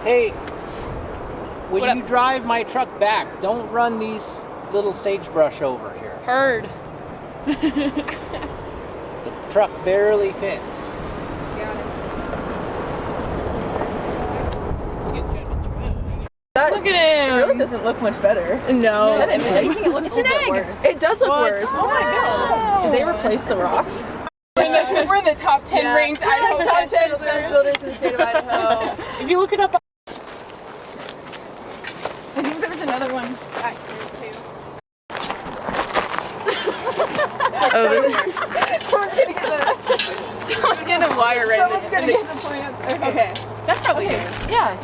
Hey, when you drive my truck back, don't run these little sagebrush over here. Heard. The truck barely fits. Look at him. It really doesn't look much better. No. If anything, it looks a little bit worse. It does look worse. Oh my god. Did they replace the rocks? We're in the top 10 ranked Idaho top 10 builders. fence builders in the state of Idaho. If you look it up, I think there was another one back here too. someone's getting a wire right Someone's gonna get the plants. Okay. That's probably good. Yeah.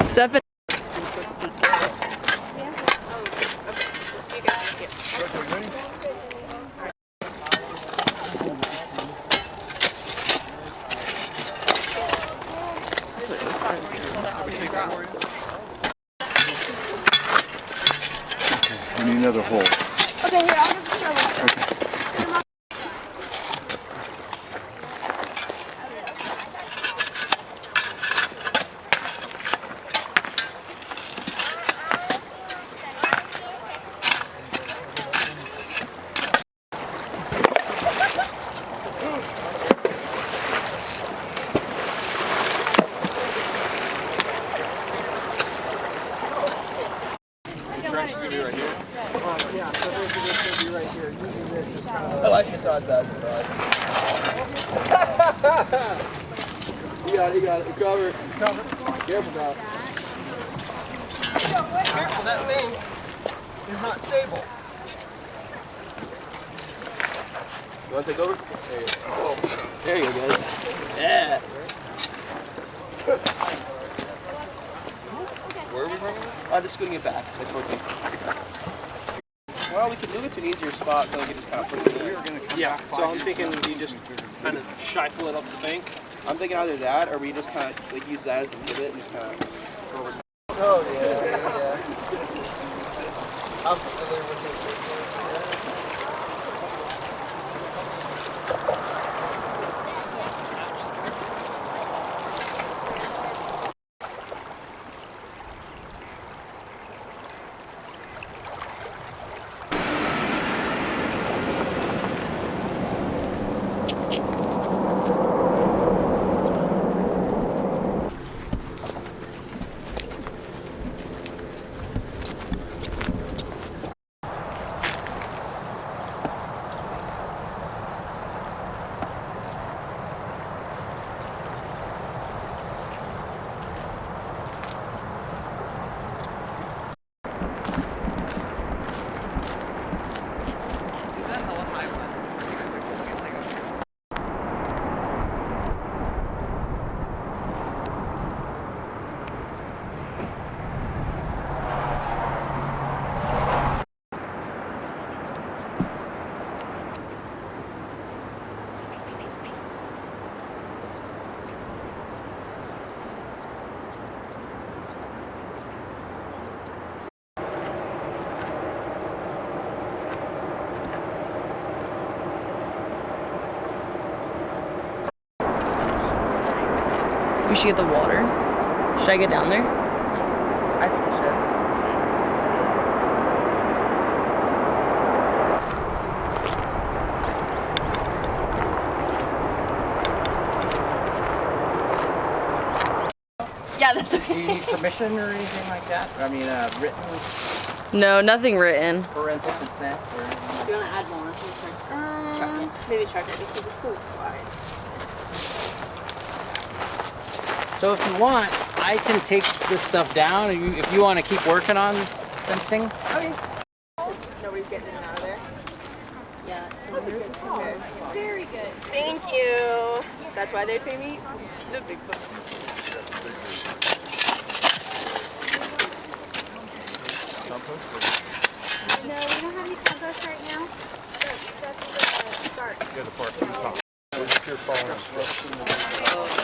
Step it. We need another hole. Okay, here, I'll get the shovel. Oh, I actually saw it bad. You got it. Cover. Careful, dog. Careful, that thing is not stable. You want to take over? There you go. Oh, there you go, guys. Yeah. Where are we from? I'm just scooting it back. It's working. Well, we could move it to an easier spot so we could just kind of put it in. Yeah, so I'm thinking you just kind of shuffle it up the bank. I'm thinking either that or we just kind of like use that as the pivot and just kind of go over. Oh, yeah. I'm familiar with it. We should get the water. Should I get down there? I think you should. Yeah, that's Do okay. you need permission or anything like that? I mean, written No, nothing written. parental consent or anything? Do you want to add more? Maybe check it just because it's so wide. So if you want, I can take this stuff down if you want to keep working on fencing. Okay. Nobody's getting in and out of there. Yeah. Very good. Thank you. That's why they pay me the big bucks. No, we don't have any compost right now. That's the start. Yeah, the part from the top. We're just here following instructions.